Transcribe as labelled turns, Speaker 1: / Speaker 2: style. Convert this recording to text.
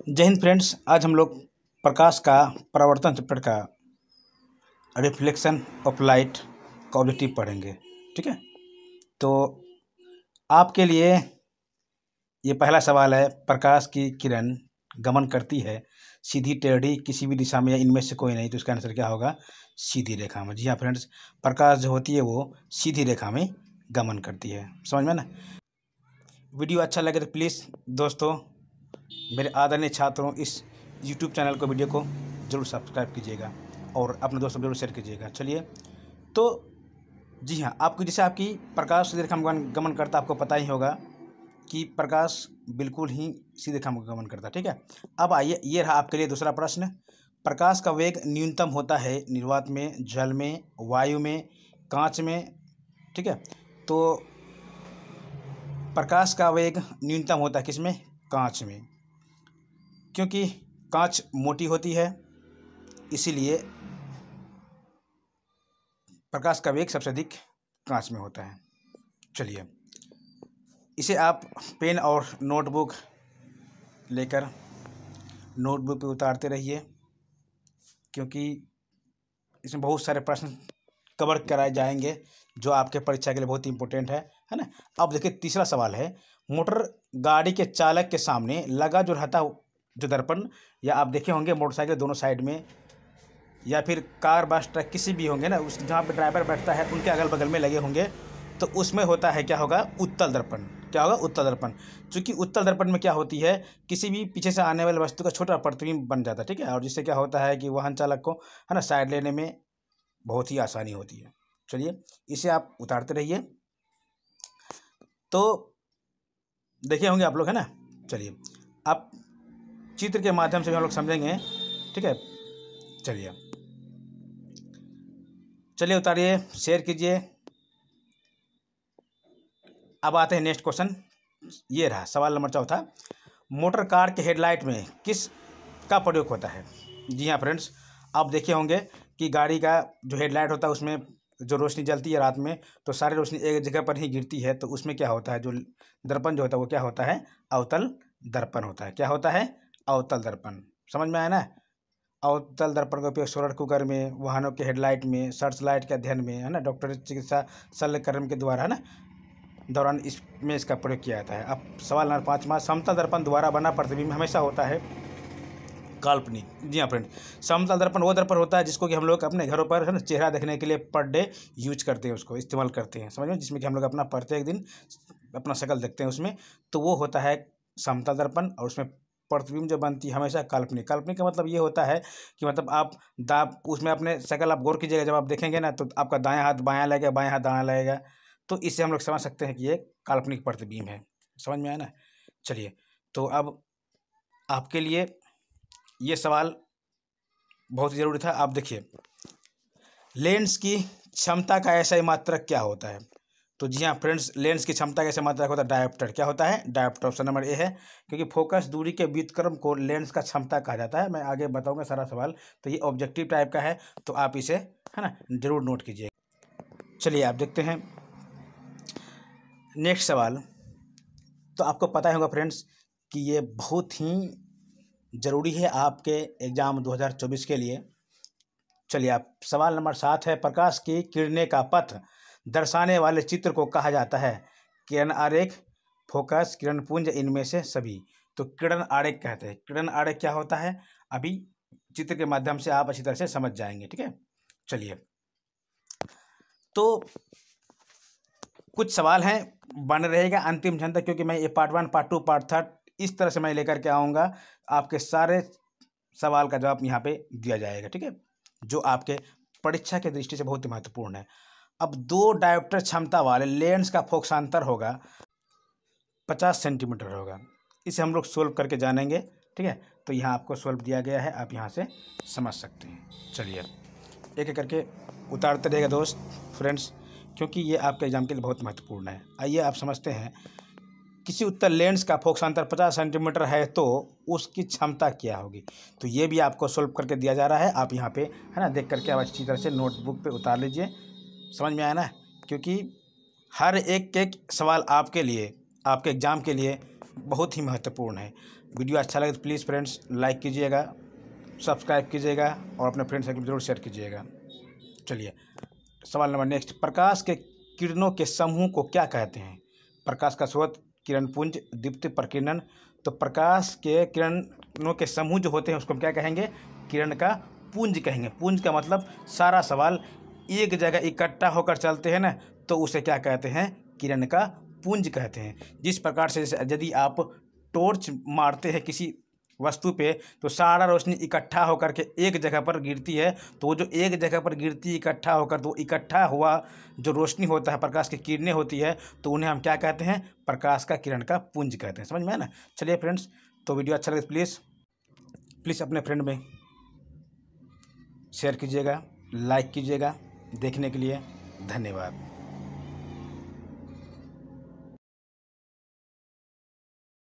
Speaker 1: जय हिंद फ्रेंड्स। आज हम लोग प्रकाश का परावर्तन चैप्टर का रिफ्लेक्शन ऑफ लाइट का ऑब्जेक्टिव पढ़ेंगे। ठीक है, तो आपके लिए ये पहला सवाल है। प्रकाश की किरण गमन करती है सीधी टेढ़ी किसी भी दिशा में या इनमें से कोई नहीं, तो इसका आंसर क्या होगा? सीधी रेखा में। जी हाँ फ्रेंड्स, प्रकाश जो होती है वो सीधी रेखा में गमन करती है। समझ में ना? वीडियो अच्छा लगे तो प्लीज़ दोस्तों, मेरे आदरणीय छात्रों, इस YouTube चैनल को, वीडियो को ज़रूर सब्सक्राइब कीजिएगा और अपने दोस्तों को जरूर शेयर कीजिएगा। चलिए, तो जी हाँ, आपको जैसे आपकी प्रकाश सीधी रेखा में गमन करता, आपको पता ही होगा कि प्रकाश बिल्कुल ही सीधी रेखा में गमन करता। ठीक है, अब आइए, ये रहा आपके लिए दूसरा प्रश्न। प्रकाश का वेग न्यूनतम होता है निर्वात में, जल में, वायु में, कांच में। ठीक है, तो प्रकाश का वेग न्यूनतम होता है किसमें? कांच में, क्योंकि कांच मोटी होती है, इसीलिए प्रकाश का वेग सबसे अधिक कांच में होता है। चलिए, इसे आप पेन और नोटबुक लेकर नोटबुक पे उतारते रहिए, क्योंकि इसमें बहुत सारे प्रश्न कवर कराए जाएंगे जो आपके परीक्षा के लिए बहुत ही इंपॉर्टेंट है ना। अब देखिए, तीसरा सवाल है। मोटर गाड़ी के चालक के सामने लगा जो रहता जो दर्पण, या आप देखे होंगे मोटरसाइकिल दोनों साइड में, या फिर कार बस ट्रक किसी भी होंगे ना, उस जहाँ पे ड्राइवर बैठता है उनके अगल बगल में लगे होंगे, तो उसमें होता है क्या होगा? उत्तल दर्पण। क्या होगा? उत्तल दर्पण। चूँकि उत्तल दर्पण में क्या होती है, किसी भी पीछे से आने वाले वस्तु का छोटा प्रतिबिंब बन जाता है। ठीक है, और जिससे क्या होता है कि वाहन चालक को है ना साइड लेने में बहुत ही आसानी होती है। चलिए, इसे आप उतारते रहिए, तो देखे होंगे आप लोग, है ना। चलिए, आप चित्र के माध्यम से हम लोग समझेंगे। ठीक है, चलिए चलिए उतारिए, शेयर कीजिए। अब आते हैं नेक्स्ट क्वेश्चन। ये रहा सवाल नंबर चौथा। मोटर कार के हेडलाइट में किस का प्रयोग होता है? जी हाँ फ्रेंड्स, आप देखे होंगे कि गाड़ी का जो हेडलाइट होता है उसमें जो रोशनी जलती है रात में, तो सारी रोशनी एक जगह पर ही गिरती है, तो उसमें क्या होता है, जो दर्पण जो होता है वो क्या होता है? अवतल दर्पण होता है। क्या होता है? अवतल दर्पण। समझ में आया ना? अवतल दर्पण का उपयोग सोलर कुकर में, वाहनों के हेडलाइट में, सर्च लाइट के अध्ययन में, है ना, डॉक्टरी चिकित्सा शल्यकर्म के द्वारा, है ना, दौरान इसमें इसका प्रयोग किया जाता है। अब सवाल नंबर 5वां। समतल दर्पण द्वारा बना प्रतिबिंब हमेशा होता है काल्पनिक। जी हाँ फ्रेंड, समतल दर्पण वो दर्पण होता है जिसको कि हम लोग अपने घरों पर, है ना, चेहरा देखने के लिए पर डे यूज करते हैं, उसको इस्तेमाल करते हैं। समझ में? जिसमें कि हम लोग अपना प्रत्येक दिन अपना शक्ल देखते हैं उसमें, तो वो होता है समतल दर्पण। और उसमें प्रतिबिंब जो बनती है हमेशा काल्पनिक। काल्पनिक का मतलब ये होता है कि मतलब आप दाब उसमें अपने शक्ल आप गौर कीजिएगा, जब आप देखेंगे ना, तो आपका दायां हाथ बायां लगेगा, बायां हाथ दायां लगेगा, तो इससे हम लोग समझ सकते हैं कि ये काल्पनिक प्रतिबिंब है। समझ में आया ना? चलिए, तो अब आपके लिए ये सवाल बहुत ज़रूरी था। आप देखिए, लेंस की क्षमता का ऐसा मात्रक क्या होता है? तो जी हाँ फ्रेंड्स, लेंस की क्षमता का ऐसा मात्रक होता है डायोप्टर। क्या होता है? डायोप्टर। ऑप्शन नंबर ए है, क्योंकि फोकस दूरी के व्युत्क्रम को लेंस का क्षमता कहा जाता है। मैं आगे बताऊंगा सारा सवाल, तो ये ऑब्जेक्टिव टाइप का है, तो आप इसे, है ना, जरूर नोट कीजिए। चलिए, आप देखते हैं नेक्स्ट सवाल। तो आपको पता ही होगा फ्रेंड्स कि ये बहुत ही ज़रूरी है आपके एग्ज़ाम 2024 के लिए। चलिए, आप सवाल नंबर 7 है। प्रकाश की किरणें का पथ दर्शाने वाले चित्र को कहा जाता है? किरण आरेख, फोकस, किरण पुंज, इनमें से सभी। तो किरण आरेख कहते हैं। किरण आरेख क्या होता है, अभी चित्र के माध्यम से आप अच्छी तरह से समझ जाएंगे। ठीक है, चलिए, तो कुछ सवाल हैं, बन रहेगा अंतिम क्षण तक, क्योंकि मैं ये पार्ट 1, पार्ट 2, पार्ट 3 इस तरह से मैं लेकर के आऊँगा। आपके सारे सवाल का जवाब यहाँ पे दिया जाएगा। ठीक है, जो आपके परीक्षा के दृष्टि से बहुत ही महत्वपूर्ण है। अब 2 डायोप्टर क्षमता वाले लेंस का फोकसांतर होगा 50 सेंटीमीटर होगा। इसे हम लोग सोल्व करके जानेंगे। ठीक है, तो यहाँ आपको सोल्व दिया गया है, आप यहाँ से समझ सकते हैं। चलिए, एक एक करके उतारते रहेगा दोस्त फ्रेंड्स, क्योंकि ये आपके एग्जाम के लिए बहुत महत्वपूर्ण है। आइए आप समझते हैं। किसी उत्तल लेंस का फोकसांतर 50 सेंटीमीटर है तो उसकी क्षमता क्या होगी? तो ये भी आपको सोल्व करके दिया जा रहा है। आप यहाँ पे, है ना, देख करके आप अच्छी तरह से नोटबुक पे उतार लीजिए। समझ में आया ना? क्योंकि हर एक एक सवाल आपके लिए, आपके एग्ज़ाम के लिए बहुत ही महत्वपूर्ण है। वीडियो अच्छा लगे तो प्लीज़ फ्रेंड्स लाइक कीजिएगा, सब्सक्राइब कीजिएगा और अपने फ्रेंड सर्कल में जरूर शेयर कीजिएगा। चलिए सवाल नंबर नेक्स्ट, प्रकाश के किरणों के समूह को क्या कहते हैं? प्रकाश का स्रोत, किरणपुंज, दीप्ति, प्रकीर्णन। तो प्रकाश के किरणों के समूह जो होते हैं उसको हम क्या कहेंगे? किरण का पुंज कहेंगे। पुंज का मतलब सारा सवाल एक जगह इकट्ठा होकर चलते हैं ना, तो उसे क्या कहते हैं? किरण का पुंज कहते हैं। जिस प्रकार से यदि आप टॉर्च मारते हैं किसी वस्तु पे तो सारा रोशनी इकट्ठा होकर के एक जगह पर गिरती है, तो वो जो एक जगह पर गिरती इकट्ठा होकर, तो इकट्ठा हुआ जो रोशनी होता है, प्रकाश की किरणें होती है, तो उन्हें हम क्या कहते हैं? प्रकाश का किरण का पुंज कहते हैं। समझ में आया ना? चलिए फ्रेंड्स, तो वीडियो अच्छा लगे प्लीज़ अपने फ्रेंड में शेयर कीजिएगा, लाइक कीजिएगा। देखने के लिए धन्यवाद।